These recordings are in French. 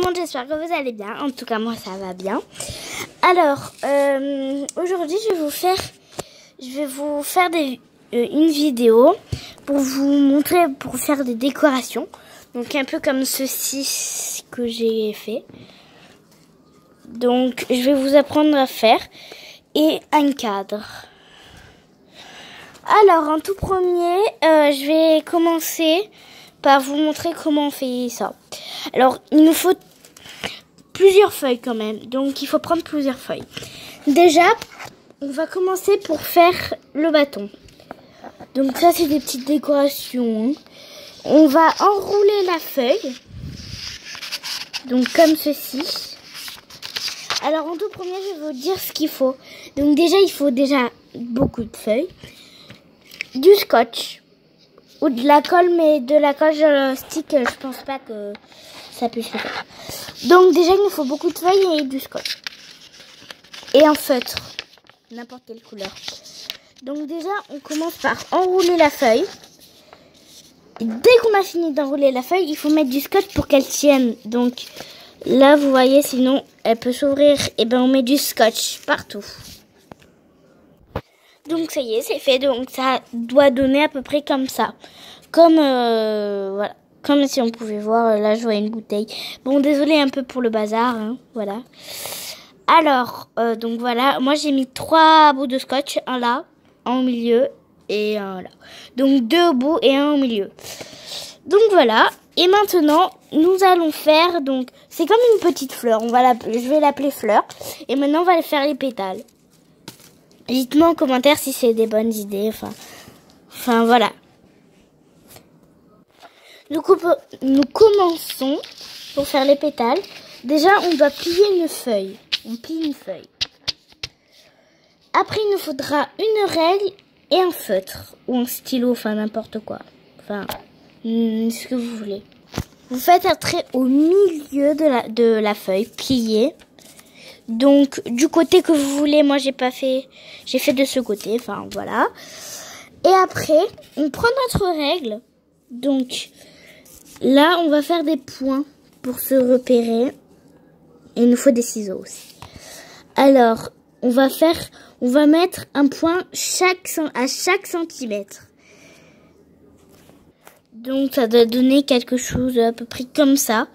monde, j'espère que vous allez bien. En tout cas, moi, ça va bien. Alors, aujourd'hui, je vais vous faire une vidéo pour vous montrer, pour faire des décorations. Donc, un peu comme ceci que j'ai fait. Donc, je vais vous apprendre à faire et un cadre. Alors, en tout premier, je vais commencer par vous montrer comment on fait ça. Alors, il nous faut plusieurs feuilles quand même. Donc, il faut prendre plusieurs feuilles. Déjà, on va commencer pour faire le bâton. Donc, ça, c'est des petites décorations. On va enrouler la feuille. Donc, comme ceci. Alors, en tout premier, je vais vous dire ce qu'il faut. Donc, déjà, il faut déjà beaucoup de feuilles. Du scotch. Ou de la colle, mais de la colle stick, je pense pas que ça puisse le faire. Donc déjà, il nous faut beaucoup de feuilles et du scotch. Et un feutre, n'importe quelle couleur. Donc déjà, on commence par enrouler la feuille. Et dès qu'on a fini d'enrouler la feuille, il faut mettre du scotch pour qu'elle tienne. Donc là, vous voyez, sinon elle peut s'ouvrir. Et ben, on met du scotch partout. Donc ça y est, c'est fait. Donc ça doit donner à peu près comme ça. Comme voilà, comme si on pouvait voir. Là, je vois une bouteille. Bon, désolé un peu pour le bazar. Hein, voilà. Alors, donc voilà. Moi, j'ai mis 3 bouts de scotch. Un là, un au milieu et un là. Donc 2 au bout et un au milieu. Donc voilà. Et maintenant, nous allons faire. Donc, c'est comme une petite fleur. Je vais l'appeler fleur. Et maintenant, on va faire les pétales. Dites-moi en commentaire si c'est des bonnes idées. Enfin voilà. Nous commençons pour faire les pétales. Déjà, on doit plier une feuille. On plie une feuille. Après, il nous faudra une règle et un feutre. Ou un stylo, enfin n'importe quoi. Enfin, ce que vous voulez. Vous faites un trait au milieu de la feuille pliée. Donc, du côté que vous voulez, moi, j'ai fait de ce côté, enfin, voilà. Et après, on prend notre règle. Donc, là, on va faire des points pour se repérer. Et il nous faut des ciseaux aussi. Alors, on va mettre un point à chaque centimètre. Donc, ça doit donner quelque chose à peu près comme ça.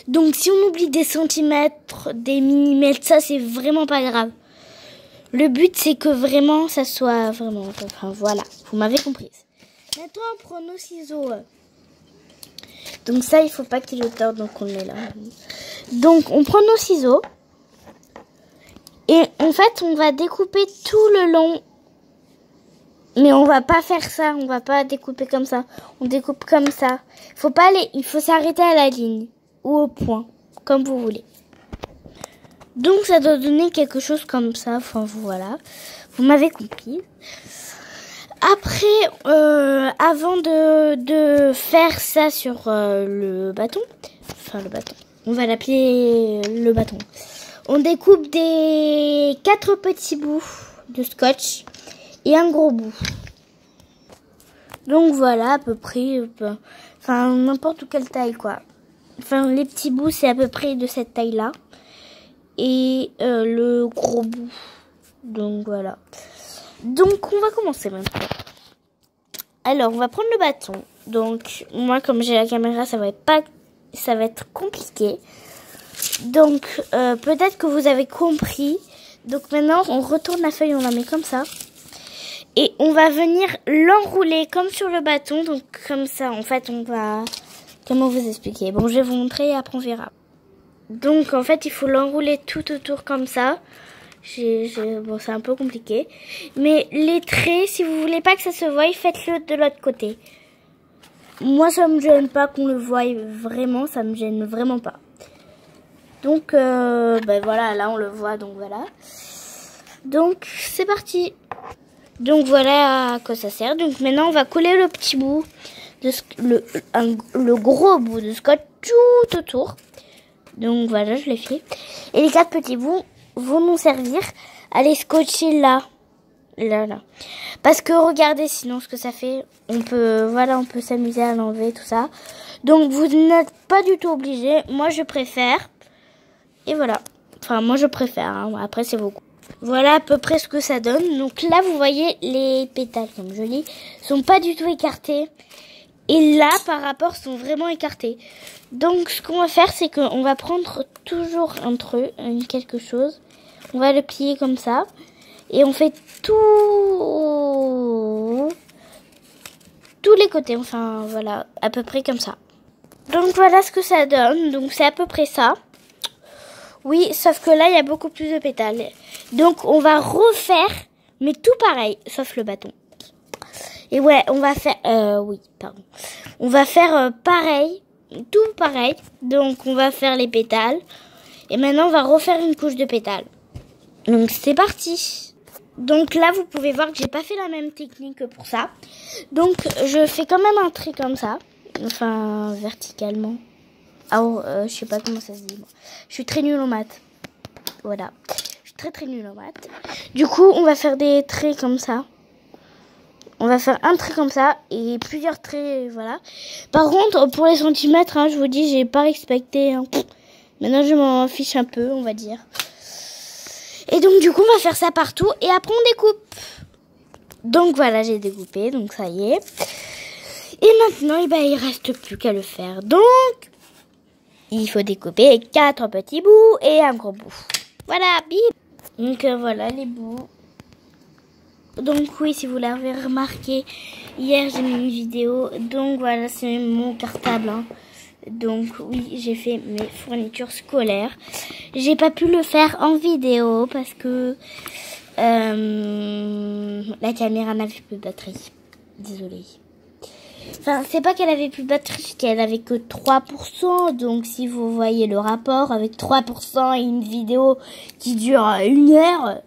Donc, si on oublie des centimètres, des millimètres, ça, c'est vraiment pas grave. Le but, c'est que vraiment, ça soit vraiment... Enfin, voilà, vous m'avez comprise. Maintenant, on prend nos ciseaux. Donc, ça, il faut pas qu'il le torde, donc on est là. Donc, on prend nos ciseaux. Et en fait, on va découper tout le long. Mais on va pas faire ça, on va pas découper comme ça. On découpe comme ça. Il faut s'arrêter à la ligne ou au point, comme vous voulez. Donc ça doit donner quelque chose comme ça. Enfin voilà, vous m'avez compris. Après, avant de faire ça sur le bâton, on va l'appeler le bâton. On découpe des 4 petits bouts de scotch. Et un gros bout. Donc voilà, à peu près, enfin n'importe quelle taille quoi. Enfin les petits bouts c'est à peu près de cette taille là. Et le gros bout. Donc voilà. Donc on va commencer maintenant. Alors on va prendre le bâton. Donc moi comme j'ai la caméra ça va être compliqué. Donc peut-être que vous avez compris. Donc maintenant on retourne la feuille, on la met comme ça. Et on va venir l'enrouler comme sur le bâton. Donc comme ça, en fait, on va... Comment vous expliquer? Bon, je vais vous montrer et après on verra. Donc en fait, il faut l'enrouler tout autour comme ça. Bon, c'est un peu compliqué. Mais les traits, si vous voulez pas que ça se voie, faites-le de l'autre côté. Moi, ça me gêne pas qu'on le voie vraiment. Ça me gêne vraiment pas. Donc, ben voilà, là on le voit, donc voilà. Donc, c'est parti. Donc voilà à quoi ça sert. Donc maintenant on va coller le petit bout, le gros bout de scotch tout autour. Donc voilà, je l'ai fait. Et les 4 petits bouts vont nous servir à les scotcher là. Parce que regardez sinon ce que ça fait. On peut s'amuser à l'enlever tout ça. Donc vous n'êtes pas du tout obligé. Moi je préfère Et voilà. Enfin, moi je préfère, hein. Après c'est vos goûts. Voilà à peu près ce que ça donne. Donc là, vous voyez, les pétales, comme je dis, sont pas du tout écartés. Et là, par rapport, sont vraiment écartés. Donc ce qu'on va faire, c'est qu'on va prendre toujours quelque chose. On va le plier comme ça. Et on fait tous les côtés. Enfin, voilà, à peu près comme ça. Donc voilà ce que ça donne. Donc c'est à peu près ça. Oui, sauf que là, il y a beaucoup plus de pétales. Donc, on va refaire, mais tout pareil, sauf le bâton. Et ouais, on va faire... oui, pardon. On va faire pareil, tout pareil. Donc, on va faire les pétales. Et maintenant, on va refaire une couche de pétales. Donc, c'est parti. Donc là, vous pouvez voir que j'ai pas fait la même technique que pour ça. Donc, je fais quand même un trait comme ça. Enfin, verticalement. Ah, je sais pas comment ça se dit. Moi. Je suis très nulle en maths. Voilà. Je suis très nulle en maths. Du coup, on va faire des traits comme ça. On va faire un trait comme ça et plusieurs traits, voilà. Par contre, pour les centimètres, hein, je vous dis, j'ai pas respecté. Hein. Maintenant, je m'en fiche un peu, on va dire. Et donc, du coup, on va faire ça partout et après, on découpe. Donc, voilà, j'ai découpé. Donc, ça y est. Et maintenant, eh ben, il reste plus qu'à le faire. Donc... il faut découper 4 petits bouts et un gros bout. Voilà, bim. Donc voilà les bouts. Donc oui, si vous l'avez remarqué, hier j'ai mis une vidéo. Donc voilà, c'est mon cartable. Hein. Donc oui, j'ai fait mes fournitures scolaires. J'ai pas pu le faire en vidéo parce que la caméra n'avait plus de batterie. Désolée. Enfin, c'est pas qu'elle avait plus de batterie, c'est qu'elle avait que 3%. Donc, si vous voyez le rapport avec 3% et une vidéo qui dure 1 heure,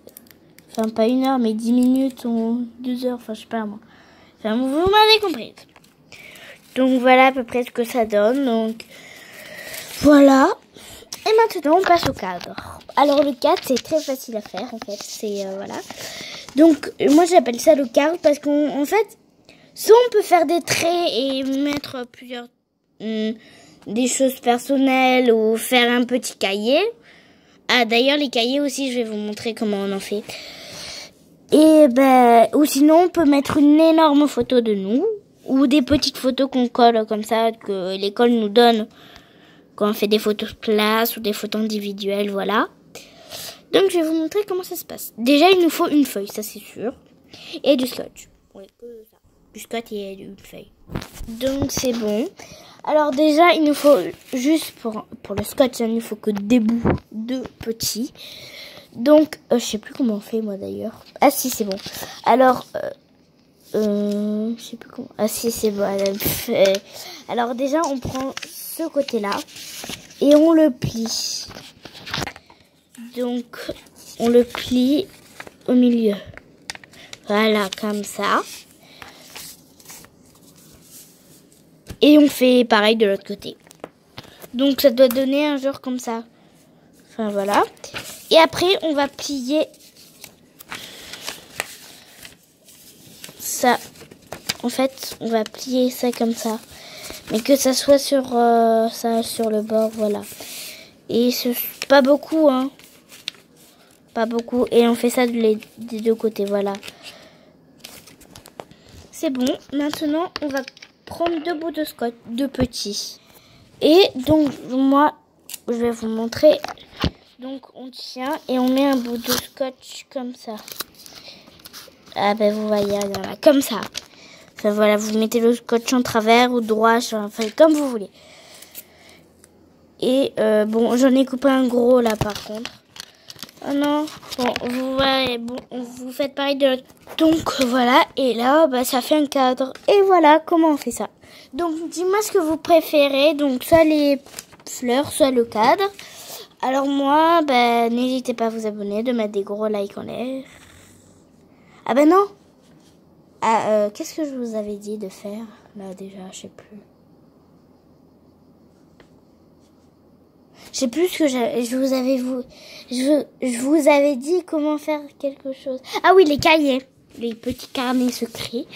enfin, pas 1 heure, mais 10 minutes ou 2 heures, enfin, je sais pas moi. Enfin, vous m'avez compris. Donc, voilà à peu près ce que ça donne. Donc, voilà. Et maintenant, on passe au cadre. Alors, le cadre, c'est très facile à faire, en fait. C'est, voilà. Donc, moi, j'appelle ça le cadre parce qu'en fait, soit on peut faire des traits et mettre plusieurs des choses personnelles ou faire un petit cahier. Ah d'ailleurs les cahiers aussi je vais vous montrer comment on en fait. Et ben ou sinon on peut mettre une énorme photo de nous ou des petites photos qu'on colle comme ça que l'école nous donne quand on fait des photos de classe ou des photos individuelles, voilà. Donc je vais vous montrer comment ça se passe. Déjà il nous faut une feuille, ça c'est sûr, et du scotch. Oui, que ça. Du scotch et une feuille. Donc c'est bon. Alors déjà il nous faut juste pour le scotch, il nous faut que des bouts de petits. Donc je sais plus comment on fait moi d'ailleurs. Ah si c'est bon. Alors je sais plus comment. Ah si c'est bon. Alors déjà on prend ce côté là et on le plie. Donc on le plie au milieu. Voilà comme ça. Et on fait pareil de l'autre côté. Donc ça doit donner un genre comme ça. Enfin voilà. Et après on va plier ça. En fait on va plier ça comme ça. Mais que ça soit sur ça sur le bord, voilà. Et c'est pas beaucoup hein. Pas beaucoup. Et on fait ça des deux côtés, voilà. C'est bon. Maintenant on va prendre 2 bouts de scotch, 2 petits. Et donc moi je vais vous montrer. Donc on tient et on met un bout de scotch comme ça. Ah ben vous voyez, il y en a comme ça. Enfin voilà, vous mettez le scotch en travers ou droit, enfin comme vous voulez. Et bon, j'en ai coupé un gros là par contre. Oh non, bon, vous voyez, bon, vous faites pareil de l'autre. Donc voilà, et là, bah, ça fait un cadre. Et voilà comment on fait ça. Donc dis-moi ce que vous préférez. Donc soit les fleurs, soit le cadre. Alors moi, bah, n'hésitez pas à vous abonner, de mettre des gros likes en l'air. Ah ben non. Ah, qu'est-ce que je vous avais dit de faire là déjà, je sais plus. Je sais plus ce que je vous avais dit comment faire quelque chose. Ah oui, les cahiers, les petits carnets secrets.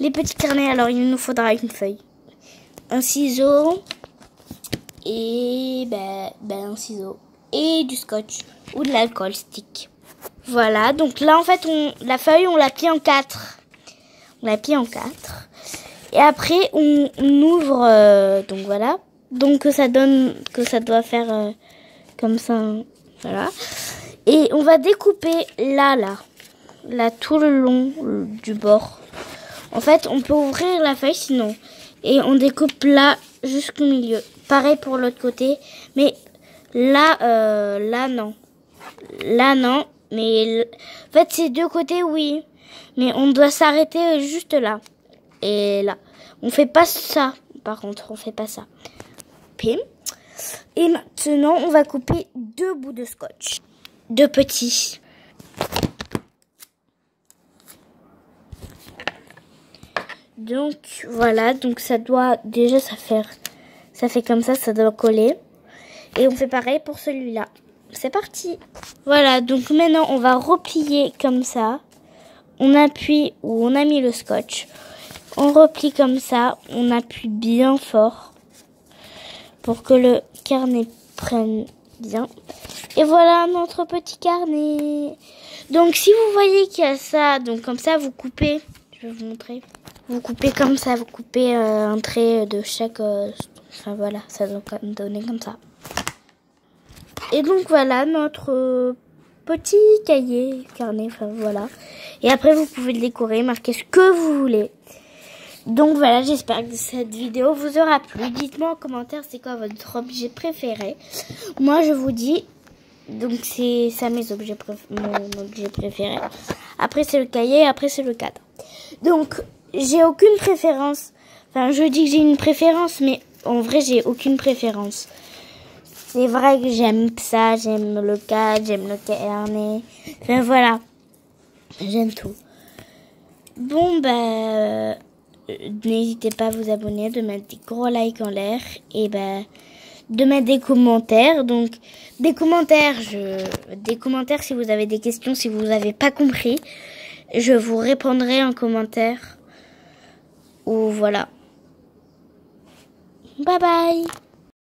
Les petits carnets, alors il nous faudra une feuille, un ciseau et ben un ciseau. et du scotch ou de l'alcool stick. Voilà, donc là en fait la feuille on la plie en 4. On la plie en 4. Et après on ouvre, donc voilà. Donc ça donne que ça doit faire comme ça, voilà. Et on va découper là tout le long du bord. En fait on peut ouvrir la feuille sinon. Et on découpe là jusqu'au milieu. Pareil pour l'autre côté, mais là non. Là non. Mais en fait, ces deux côtés, oui. Mais on doit s'arrêter juste là. Et là. On fait pas ça. Par contre, on fait pas ça. Pim. Et maintenant, on va couper 2 bouts de scotch. 2 petits. Donc, voilà. Donc, ça doit... Déjà, ça fait comme ça doit coller. Et on fait pareil pour celui-là. C'est parti. Voilà, donc maintenant on va replier comme ça. On appuie où on a mis le scotch. On replie comme ça. On appuie bien fort pour que le carnet prenne bien. Et voilà notre petit carnet. Donc si vous voyez qu'il y a ça, donc comme ça vous coupez. Je vais vous montrer. Vous coupez comme ça, vous coupez un trait de chaque... enfin voilà, ça doit donner comme ça. Et donc voilà notre petit cahier, carnet, enfin voilà. Et après vous pouvez le décorer, marquer ce que vous voulez. Donc voilà, j'espère que cette vidéo vous aura plu. Dites-moi en commentaire c'est quoi votre objet préféré. Moi je vous dis, donc c'est ça mon objet préféré. Après c'est le cahier, après c'est le cadre. Donc j'ai aucune préférence. Enfin je dis que j'ai une préférence, mais en vrai j'ai aucune préférence. C'est vrai que j'aime ça, j'aime le cadre, j'aime le carnet. Enfin voilà, j'aime tout. Bon n'hésitez pas à vous abonner, de mettre des gros likes en l'air et de mettre des commentaires. Donc des commentaires si vous avez des questions, si vous n'avez pas compris, je vous répondrai en commentaire. Ou voilà. Bye bye.